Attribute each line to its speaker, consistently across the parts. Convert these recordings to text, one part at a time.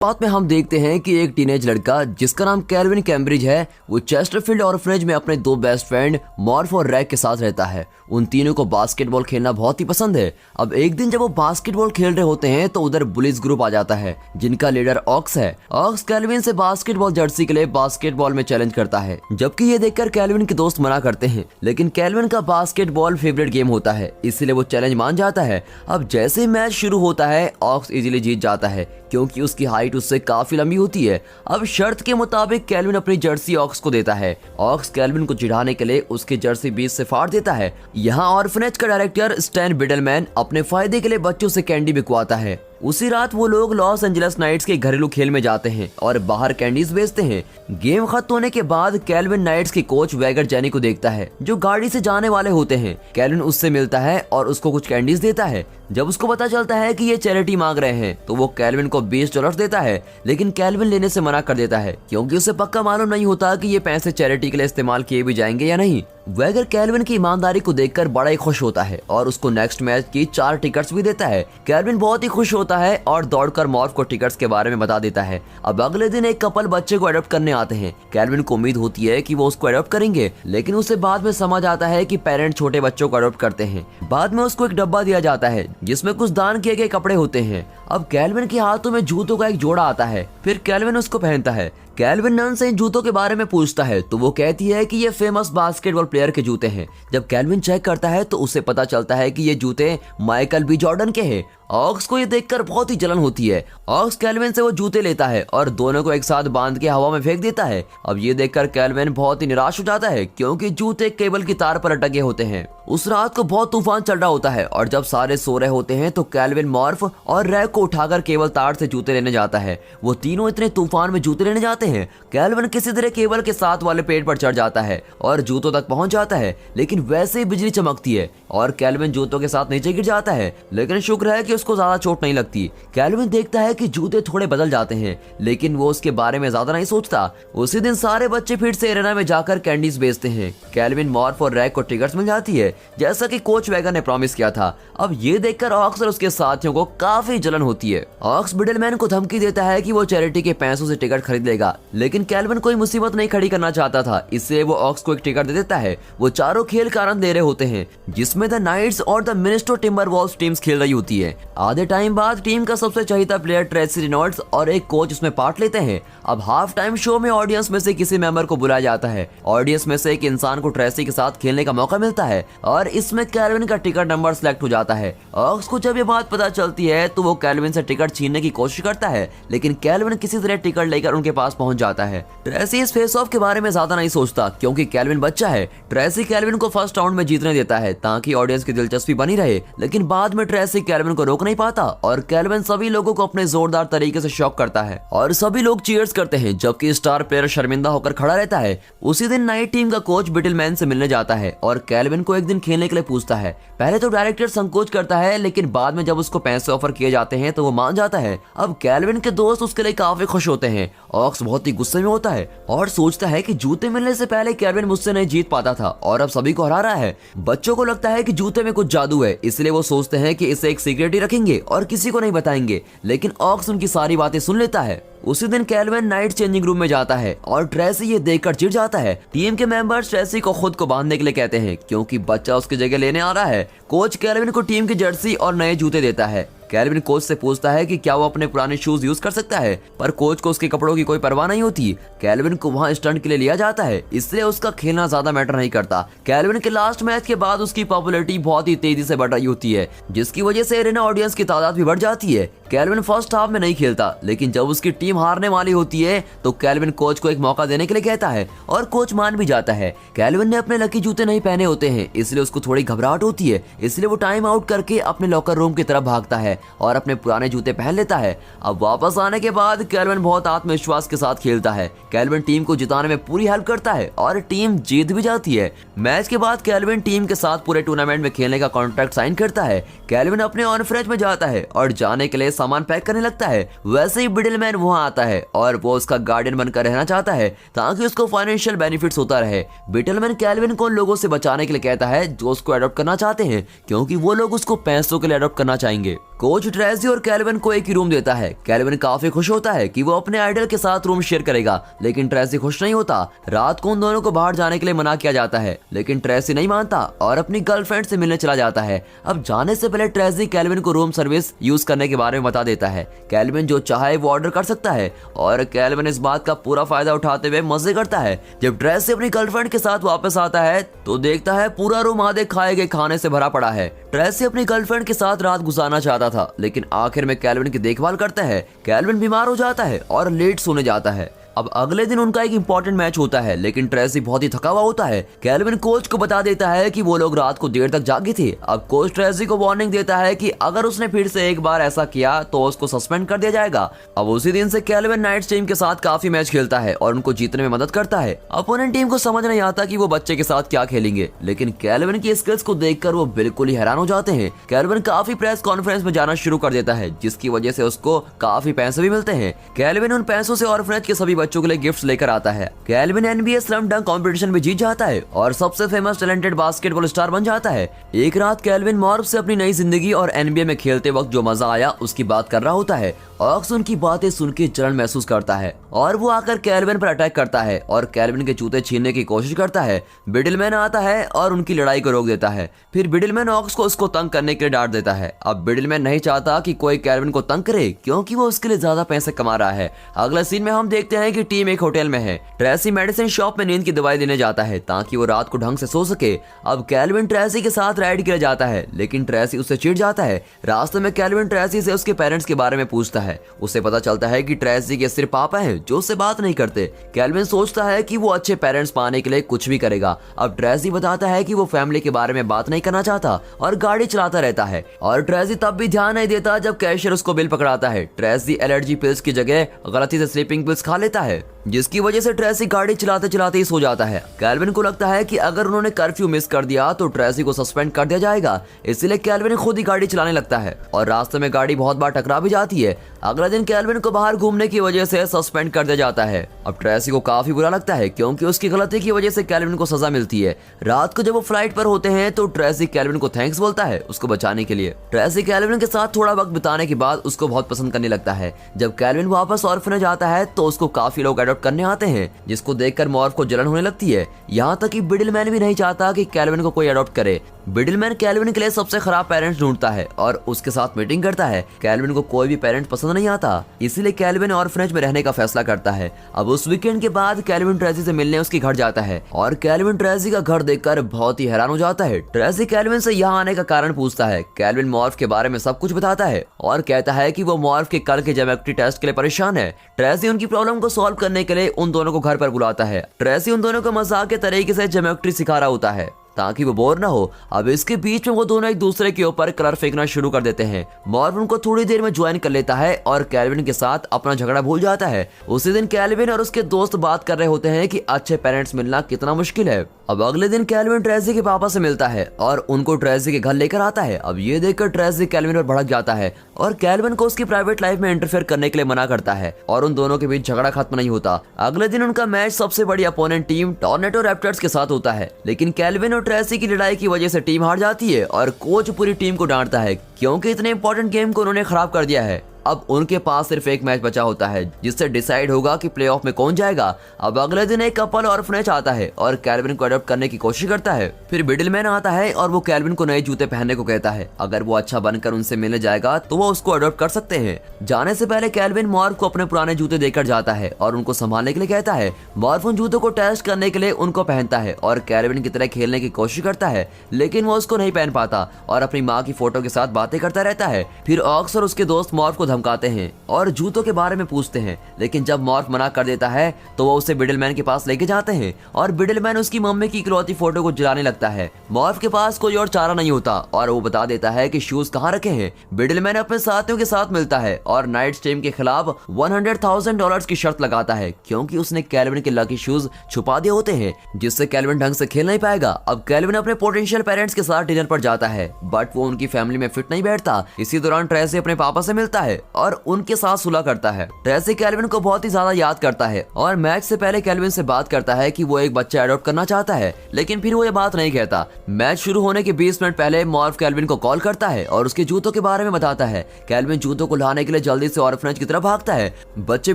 Speaker 1: बाद में हम देखते हैं कि एक टीनेज लड़का जिसका नाम कैल्विन कैम्ब्रिज है, वो चेस्टरफील्ड ऑर्फनेज में अपने दो बेस्ट फ्रेंड मॉर्फ और रैग के साथ रहता है। उन तीनों को बास्केटबॉल खेलना बहुत ही पसंद है। अब एक दिन जब वो बास्केटबॉल खेल रहे होते हैं तो उधर बुलिस ग्रुप आ जाता है जिनका लीडर ऑक्स है। ऑक्स कैल्विन से बास्केटबॉल जर्सी के लिए बास्केटबॉल में चैलेंज करता है, जबकि ये देखकर कैल्विन के दोस्त मना करते हैं, लेकिन कैल्विन का बास्केटबॉल फेवरेट गेम होता है, इसलिए वो चैलेंज मान जाता है। अब जैसे ही मैच शुरू होता है ऑक्स इजीली जीत जाता है क्योंकि उसकी हाइट उससे काफी लंबी होती है। अब शर्त के मुताबिक कैल्विन अपनी जर्सी ऑक्स को देता है। ऑक्स कैल्विन को चिढ़ाने के लिए उसकी जर्सी बीच से फाड़ देता है। यहाँ ऑर्फनेज का डायरेक्टर स्टैन बिडलमैन अपने फायदे के लिए बच्चों से कैंडी बिकवाता है। उसी रात वो लोग लॉस एंजलिस नाइट्स के घरेलू खेल में जाते हैं और बाहर कैंडीज बेचते हैं। गेम खत्म होने के बाद कैल्विन नाइट्स के कोच वैगर जेनी को देखता है जो गाड़ी से जाने वाले होते हैं। कैल्विन उससे मिलता है और उसको कुछ कैंडीज देता है। जब उसको पता चलता है कि ये चैरिटी मांग रहे हैं तो वो कैल्विन को $20 देता है, लेकिन कैल्विन लेने से मना कर देता है क्योंकि उसे पक्का मालूम नहीं होता कि ये पैसे चैरिटी के लिए इस्तेमाल किए भी जाएंगे या नहीं। वैगर कैल्विन की ईमानदारी को देखकर बड़ा ही खुश होता है और उसको नेक्स्ट मैच की 4 टिकट्स भी देता है। कैल्विन बहुत ही खुश होता है और दौड़कर मॉर्फ को टिकट्स के बारे में बता देता है। अब अगले दिन एक कपल बच्चे को अडॉप्ट करने आते हैं। कैल्विन को उम्मीद होती है कि वो उसको अडॉप्ट करेंगे, लेकिन उसे बाद में समझ आता है कि पेरेंट छोटे बच्चों को अडॉप्ट करते हैं। बाद में उसको एक डब्बा दिया जाता है जिसमें कुछ दान किए गए कपड़े होते हैं। अब कैल्विन के हाथों में जूतों का एक जोड़ा आता है, फिर कैल्विन उसको पहनता है। कैल्विन नन से इन जूतों के बारे में पूछता है तो वो कहती है कि ये फेमस बास्केटबॉल प्लेयर के जूते हैं। जब कैल्विन चेक करता है तो उसे पता चलता है कि ये जूते माइकल बी जॉर्डन के हैं। ऑक्स को ये देखकर बहुत ही जलन होती है। ऑक्स कैल्विन से वो जूते लेता है और दोनों को एक साथ बांध के हवा में फेंक देता है। अब ये देखकर कैल्विन बहुत ही निराश हो जाता है क्योंकि जूते केबल की तार पर अटके होते हैं। उस रात को बहुत तूफान चल रहा होता है और जब सारे सो रहे होते हैं तो कैल्विन मॉर्फ और रैग को उठाकर केबल तार से जूते लेने जाता है। वो तीनों इतने तूफान में जूते लेने जाते हैं। कैल्विन किसी तरह केबल के साथ वाले पेड़ पर चढ़ जाता है और जूतों तक पहुंच जाता है, लेकिन वैसे ही बिजली चमकती है और कैल्विन जूतों के साथ नीचे गिर जाता है, लेकिन शुक्र है कि उसको ज्यादा चोट नहीं लगती। कैल्विन देखता है कि जूते थोड़े बदल जाते हैं, लेकिन वो उसके बारे में ज्यादा नहीं सोचता। उसी दिन सारे बच्चे फिर से एरेना में जाकर कैंडीज बेचते हैं। कैल्विन मॉर्फ और रैग को टिकट्स मिल जाती है जैसा कि कोच वैगर ने प्रॉमिस किया था। अब ये देखकर ऑक्स और उसके साथियों को काफी जलन होती है। ऑक्स बिडलमैन को धमकी देता है कि वो चैरिटी के पैसों से टिकट खरीद लेगा, लेकिन कैल्विन कोई मुसीबत नहीं खड़ी करना चाहता था, इसलिए वो ऑक्स को एक टिकट दे देता है। वो चारों खेल का आनंद ले रहे होते हैं जिसमें द नाइट्स और द मिनेसोटा टिम्बरवॉल्व्स टीम्स खेल रही होती है। आधे टाइम बाद टीम का सबसे चहेता प्लेयर ट्रेसी रेनॉल्ड्स और एक कोच उसमें पार्ट लेते हैं। अब हाफ टाइम शो में ऑडियंस में से किसी मेंबर को बुलाया जाता है। ऑडियंस में से एक इंसान को ट्रेसी के साथ खेलने का मौका मिलता है और इसमें कैल्विन का टिकट नंबर सिलेक्ट हो जाता है। ऑक्स को जब ये बात पता चलती है तो वो कैल्विन से टिकट छीनने की कोशिश करता है, लेकिन कैल्विन किसी तरह टिकट लेकर उनके पास पहुंच जाता है। ट्रेसी इस फेस ऑफ के बारे में ज्यादा नहीं सोचता क्योंकि कैल्विन बच्चा है। ट्रेसी कैल्विन को फर्स्ट राउंड में जीतने देता है ताकि ऑडियंस की दिलचस्पी बनी रहे, लेकिन बाद में ट्रेसी कैल्विन को रोक नहीं पाता और कैल्विन सभी लोगों को अपने जोरदार तरीके से शॉक करता है और सभी लोग चीयर्स करते हैं, जबकि स्टार प्लेयर शर्मिंदा होकर खड़ा रहता है। उसी दिन नाइट टीम का कोच बिडलमैन से मिलने जाता है और कैल्विन को एक दिन खेलने के लिए पूछता है। पहले तो डायरेक्टर संकोच करता है, लेकिन बाद में जब उसको पैसे ऑफर किए जाते हैं तो वो मान जाता है। अब कैल्विन के दोस्त उसके लिए काफी खुश होते हैं। ऑक्स बहुत ही गुस्से में होता है और सोचता है कि जूते मिलने से पहले कैल्विन मुझसे नहीं जीत पाता था और अब सभी को हरा रहा है। बच्चों को लगता है कि जूते में कुछ जादू है, इसलिए वो सोचते हैं कि इसे एक सीक्रेट ही रखेंगे और किसी को नहीं बताएंगे, लेकिन ऑक्स उनकी सारी बातें सुन लेता है। उसी दिन कैल्विन नाइट चेंजिंग रूम में जाता है और ट्रेसी ये देखकर चिढ़ जाता है। टीम के मेंबर्स ट्रेसी को खुद को बांधने के लिए कहते हैं क्योंकि बच्चा उसकी जगह लेने आ रहा है। कोच कैल्विन को टीम की जर्सी और नए जूते देता है। कैल्विन कोच से पूछता है कि क्या वो अपने पुराने शूज यूज कर सकता है, पर कोच को उसके कपड़ों की कोई परवाह नहीं होती। कैल्विन को वहां स्टंट के लिए लिया जाता है, इसलिए उसका खेलना ज्यादा मैटर नहीं करता। कैल्विन के लास्ट मैच के बाद उसकी पॉपुलैरिटी बहुत ही तेजी से बढ़ रही होती है, जिसकी वजह से एरेना ऑडियंस की तादाद भी बढ़ जाती है। कैल्विन फर्स्ट हाफ में नहीं खेलता, लेकिन जब उसकी टीम हारने वाली होती है तो कैल्विन कोच को एक मौका देने के लिए कहता है और कोच मान भी जाता है। कैल्विन ने अपने लकी जूते नहीं पहने होते हैं, इसलिए उसको थोड़ी घबराहट होती है, इसलिए वो टाइम आउट करके अपने लॉकर रूम की तरफ भागता है और अपने पुराने जूते पहन लेता है। अब वापस आने के बाद कैल्विन बहुत आत्मविश्वास के साथ खेलता है। कैल्विन टीम को जिताने में पूरी हेल्प करता है और टीम जीत भी जाती है। मैच के बाद कैल्विन टीम के साथ पूरे टूर्नामेंट में खेलने का कॉन्ट्रैक्ट साइन करता है। कैल्विन अपने ऑर्फनेज में जाता है और जाने के लिए सामान पैक करने लगता है। वैसे ही बिडलमैन वहां आता है और वो उसका गार्डियन बनकर रहना चाहता है ताकि उसको फाइनेंशियल बेनिफिट्स होता रहे। बिडलमैन कैल्विन को उन लोगों से बचाने के लिए कहता है जो उसको अडॉप्ट करना चाहते हैं, क्योंकि वो लोग उसको पैसों के लिए अडॉप्ट करना चाहेंगे। कोच ट्रेसी और कैल्विन को एक ही रूम देता है। कैल्विन काफी खुश होता है कि वो अपने आइडल के साथ रूम शेयर करेगा, लेकिन ट्रेसी खुश नहीं होता। रात को उन दोनों को बाहर जाने के लिए मना किया जाता है, लेकिन ट्रेसी नहीं मानता और अपनी गर्लफ्रेंड से मिलने चला जाता है। अब जाने से पहले ट्रेसी कैल्विन को रूम सर्विस यूज करने के बारे में बता देता है। कैल्विन जो चाहे वो ऑर्डर कर सकता है और कैल्विन इस बात का पूरा फायदा उठाते हुए मजे करता है। जब ट्रेसी अपनी गर्लफ्रेंड के साथ वापस आता है तो देखता है पूरा रूम आधे खाए गए खाने से भरा पड़ा है। ट्रेसी अपनी गर्लफ्रेंड के साथ रात गुजारना चाहता था, लेकिन आखिर में कैल्विन की देखभाल करता है। कैल्विन बीमार हो जाता है और लेट सोने जाता है। अब अगले दिन उनका एक इंपॉर्टेंट मैच होता है, लेकिन ट्रेसी बहुत ही थका हुआ होता है। कैल्विन कोच को बता देता है कि वो लोग रात को देर तक जागे थे। अब कोच ट्रेसी को वार्निंग देता है कि अगर उसने फिर से एक बार ऐसा किया तो उसको सस्पेंड कर दिया जाएगा। अब उसी दिन से कैल्विन नाइट्स टीम के साथ काफी मैच खेलता है और उनको जीतने में मदद करता है। अपोनेंट टीम को समझ नहीं आता कि वो बच्चे के साथ क्या खेलेंगे, लेकिन कैल्विन की स्किल्स को देखकर वो बिल्कुल ही हैरान हो जाते हैं। कैल्विन काफी प्रेस कॉन्फ्रेंस में जाना शुरू कर देता है, जिसकी वजह से उसको काफी पैसे भी मिलते हैं। कैल्विन उन पैसों से ऑर्फनेज के सभी बच्चों के लिए गिफ्ट्स लेकर आता है। कैल्विन NBA स्लैम डंक कंपटीशन में जीत जाता है और सबसे फेमस टैलेंटेड बास्केटबॉल स्टार बन जाता है। एक रात कैल्विन मॉर्फ से अपनी नई जिंदगी और NBA में खेलते वक्त जो मजा आया उसकी बात कर रहा होता है। ऑक्स उनकी बातें सुन के जलन महसूस करता है और वो आकर कैल्विन पर अटैक करता है और कैल्विन के जूते छीनने की कोशिश करता है। बिडलमैन आता है और उनकी लड़ाई को रोक देता है। फिर बिडलमैन ऑक्स को उसको तंग करने के लिए डांट देता है। अब बिडलमैन नहीं चाहता कि कोई कैल्विन को तंग करे, क्योंकि वो उसके लिए ज्यादा पैसे कमा रहा है। अगले सीन में हम देखते हैं कि टीम एक होटल में है। ट्रेसी मेडिसिन शॉप में नींद की दवाई लेने जाता है ताकि वो रात को ढंग से सो सके। अब कैल्विन ट्रेसी के साथ राइड के लिए जाता है, लेकिन ट्रेसी उससे चिढ़ जाता है। रास्ते में कैल्विन ट्रेसी से उसके पेरेंट्स के बारे में पूछता है। उसे पता चलता है कि ट्रेसी के सिर्फ पापा हैं जो उससे बात नहीं करते। कैल्विन सोचता है कि वो अच्छे पेरेंट्स पाने के लिए कुछ भी करेगा। अब ट्रेसी बताता है कि वो फैमिली के बारे में बात नहीं करना चाहता और गाड़ी चलाता रहता है। और ट्रेसी तब भी ध्यान नहीं देता जब कैशियर उसको बिल पकड़ाता है। ट्रेसी एलर्जी पिल्स की जगह गलती से स्लीपिंग पिल्स खा लेता है, जिसकी वजह से ट्रेसी गाड़ी चलाते चलाते ही सो जाता है। कैल्विन को लगता है कि अगर उन्होंने कर्फ्यू मिस कर दिया तो ट्रेसी को सस्पेंड कर दिया जाएगा, इसलिए कैल्विन खुद ही गाड़ी चलाने लगता है और रास्ते में गाड़ी बहुत बार टकरा भी जाती है। अगले दिन कैल्विन को बाहर घूमने की वजह से सस्पेंड कर दिया जाता है। अब ट्रेसी को काफी बुरा लगता है, क्योंकि उसकी गलती की वजह से कैल्विन को सजा मिलती है। रात को जब वो फ्लाइट पर होते हैं तो ट्रेसी कैल्विन को थैंक्स बोलता है उसको बचाने के लिए। ट्रेसी कैल्विन के साथ थोड़ा वक्त बिताने के बाद उसको बहुत पसंद करने लगता है। जब कैल्विन वापस ऑर्फनेज आता है तो उसको काफी लोग अडॉप्ट करने आते हैं, जिसको देखकर मॉर्फ को जलन होने लगती है। यहाँ तक कि बिडलमैन भी नहीं चाहता कि कैल्विन को कोई अडॉप्ट करे। बिडलमैन कैल्विन के लिए सबसे खराब पेरेंट्स ढूंढता है और उसके साथ मीटिंग करता है। कैल्विन को कोई भी पेरेंट्स पसंद नहीं आता, इसीलिए कैल्विन ऑर्फनेज में रहने का फैसला करता है। अब उस वीकेंड के बाद कैल्विन ट्रेसी से मिलने उसके घर जाता है और कैल्विन ट्रेसी का घर देखकर बहुत ही हैरान हो जाता है। ट्रेसी कैल्विन से यहाँ आने का कारण पूछता है। कैल्विन मॉर्फ के बारे में सब कुछ बताता है और कहता है कि वो मॉर्फ के कल के ज्योमेट्री टेस्ट के लिए परेशान है। ट्रेसी उनकी प्रॉब्लम को सॉल्व करने के लिए उन दोनों को घर पर बुलाता है। ट्रेसी उन दोनों को मजाक के तरीके से ज्योमेट्री सिखा रहा होता है ताकि वो बोर ना हो। अब इसके बीच में वो दोनों एक दूसरे के ऊपर कलर फेंकना शुरू कर देते हैं। मॉर्फ उनको थोड़ी देर में ज्वाइन कर लेता है और कैल्विन के साथ अपना झगड़ा भूल जाता है। उसी दिन कैल्विन और उसके दोस्त बात कर रहे होते हैं कि अच्छे पेरेंट्स मिलना कितना मुश्किल है। अब अगले दिन कैल्विन ट्रेसी के पापा से मिलता है और उनको ट्रेसी के घर लेकर आता है। अब ये देखकर ट्रेसी कैल्विन पर भड़क जाता है और कैल्विन को उसकी प्राइवेट लाइफ में इंटरफेयर करने के लिए मना करता है और उन दोनों के बीच झगड़ा खत्म नहीं होता। अगले दिन उनका मैच सबसे बड़ी अपोनेंट टीम टोरंटो रैप्टर्स के साथ होता है, लेकिन कैल्विन और ट्रेसी की लड़ाई की वजह से टीम हार जाती है और कोच पूरी टीम को डांटता है, क्योंकि इतने इंपॉर्टेंट गेम को उन्होंने खराब कर दिया है। अब उनके पास सिर्फ एक मैच बचा होता है जिससे डिसाइड होगा कि प्लेऑफ में कौन जाएगा। अब अगले दिन एक कपल ऑर्फनेज आता है और कैल्विन को अडॉप्ट करने की कोशिश करता है। फिर बिडलमैन आता है और वो कैल्विन को नए जूते पहनने को कहता है। अगर वो अच्छा बनकर उनसे मिलने जाएगा तो वो उसको अडॉप्ट कर सकते हैं। जाने से पहले कैल्विन मॉर्फ को अपने पुराने जूते देकर जाता है और उनको संभालने के लिए कहता है। मॉर्फ उन जूतों को टेस्ट करने के लिए उनको पहनता है और कैल्विन की तरह खेलने की कोशिश करता है, लेकिन वो उसको नहीं पहन पाता और अपनी माँ की फोटो के साथ बातें करता रहता है। फिर ऑक्स और उसके दोस्त मॉर्फ को धमकाते हैं और जूतों के बारे में पूछते हैं, लेकिन जब मॉर्फ मना कर देता है तो वो उसे बिडलमैन के पास लेके जाते हैं और बिडलमैन उसकी मम्मी की इकलौती फोटो को जलाने लगता है। मॉर्फ के पास कोई और चारा नहीं होता और वो बता देता है कि शूज कहाँ रखे हैं। बिडलमैन अपने साथियों के साथ मिलता है और नाइट्स टीम के खिलाफ $100,000 की शर्त लगाता है, क्योंकि उसने कैल्विन के लकी शूज छुपा दिए होते हैं, जिससे कैल्विन ढंग से खेल नहीं पाएगा। अब कैल्विन अपने पोटेंशियल पेरेंट्स के साथ डिनर पर जाता है, बट वो उनकी फैमिली में फिट नहीं बैठता। इसी दौरान ट्रेसी अपने पापा से मिलता है और उनके साथ सुलह करता है। ट्रेसी केल्विन को बहुत ही ज्यादा याद करता है और मैच से पहले केल्विन से बात करता है कि वो एक बच्चा अडॉप्ट करना चाहता है, लेकिन फिर वो ये बात नहीं कहता। मैच शुरू होने के 20 मिनट पहले मॉर्फ केल्विन को कॉल करता है और उसके जूतों के बारे में बताता है। केल्विन जूतों को लाने के लिए जल्दी से ऑर्फनेज की तरफ भागता है। बच्चे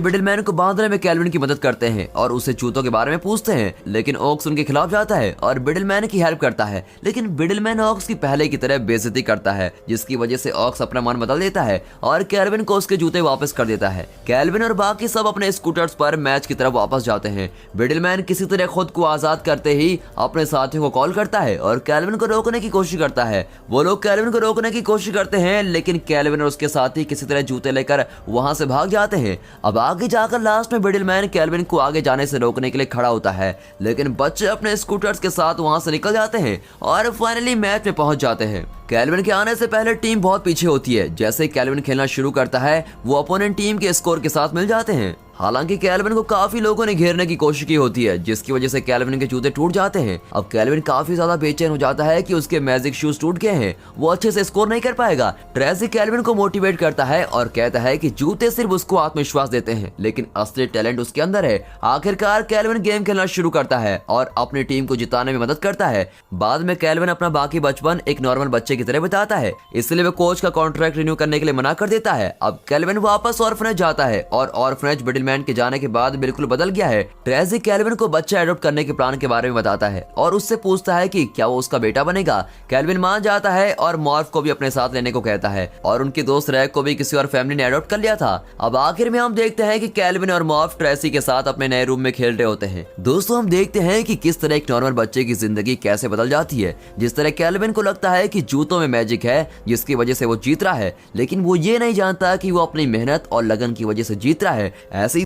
Speaker 1: बिडलमैन को बांधने में केल्विन की मदद करते हैं और उससे जूतों के बारे में पूछते हैं, लेकिन ओक्स उनके खिलाफ जाता है और बिडलमैन की हेल्प करता है। लेकिन बिडलमैन ऑक्स की पहले की तरह बेइज्जती करता है, जिसकी वजह से ऑक्स अपना मन बदल देता है और केल्विन को उसके जूते वापस कर देता है। केल्विन और बाकी सब अपने स्कूटर्स पर मैच की तरफ वापस जाते हैं। बिडलमैन किसी तरह खुद को आजाद करते ही अपने साथियों को कॉल करता है और केल्विन को रोकने की कोशिश करता है। वो लोग केल्विन को रोकने की कोशिश करते हैं, लेकिन केल्विन और उसके साथी किसी तरह जूते लेकर वहां से भाग जाते हैं। अब आगे जाकर लास्ट में बिडलमैन केल्विन को आगे जाने से रोकने के लिए खड़ा होता है, लेकिन बच्चे अपने स्कूटर्स के साथ वहां से निकल जाते हैं और फाइनली मैच में पहुंच जाते हैं। केल्विन के आने से पहले टीम बहुत पीछे होती है। जैसे ही केल्विन खेलना शुरू करता है, वो अपोनेंट टीम के स्कोर के साथ मिल जाते हैं। हालांकि केल्विन को काफी लोगों ने घेरने की कोशिश की होती है, जिसकी वजह से केल्विन के जूते टूट जाते हैं। अब केल्विन काफी ज्यादा बेचैन हो जाता है कि उसके मैजिक शूज टूट गए हैं, वो अच्छे से स्कोर नहीं कर पाएगा। ट्रेसी केल्विन को मोटिवेट करता है और कहता है कि जूते सिर्फ उसको आत्मविश्वास देते हैं, लेकिन असली टैलेंट उसके अंदर है। आखिरकार केल्विन गेम खेलना शुरू करता है और अपनी टीम को जिताने में मदद करता है। बाद में केल्विन अपना बाकी बचपन एक नॉर्मल बच्चे की तरह बिताता है, इसलिए वो कोच का कॉन्ट्रैक्ट रिन्यू करने के लिए मना कर देता है। अब केल्विन वापस ऑर्फनेज जाता है और ऑर्फनेज बिडलमैन के जाने के बाद बिल्कुल बदल गया है। ट्रेसी केल्विन को बच्चा एडॉप्ट करने के प्लान के बारे में बताता है और उससे पूछता है कि क्या वो उसका बेटा बनेगा। केल्विन मान जाता है और मॉर्फ को भी अपने साथ लेने को कहता है और उनके दोस्त रैक को भी किसी और फैमिली ने एडॉप्ट कर लिया था। अब आखिर में हम देखते हैं कि केल्विन और मॉर्फ ट्रेसी के साथ अपने नए रूम में खेल रहे होते हैं। दोस्तों, हम देखते हैं कि किस तरह एक नॉर्मल बच्चे की जिंदगी कैसे बदल जाती है। जिस तरह केल्विन को लगता है कि जूतों में मैजिक है जिसकी वजह से वो जीत रहा है, लेकिन वो ये नहीं जानता कि वो अपनी मेहनत और लगन की वजह से जीत रहा है। ऐसे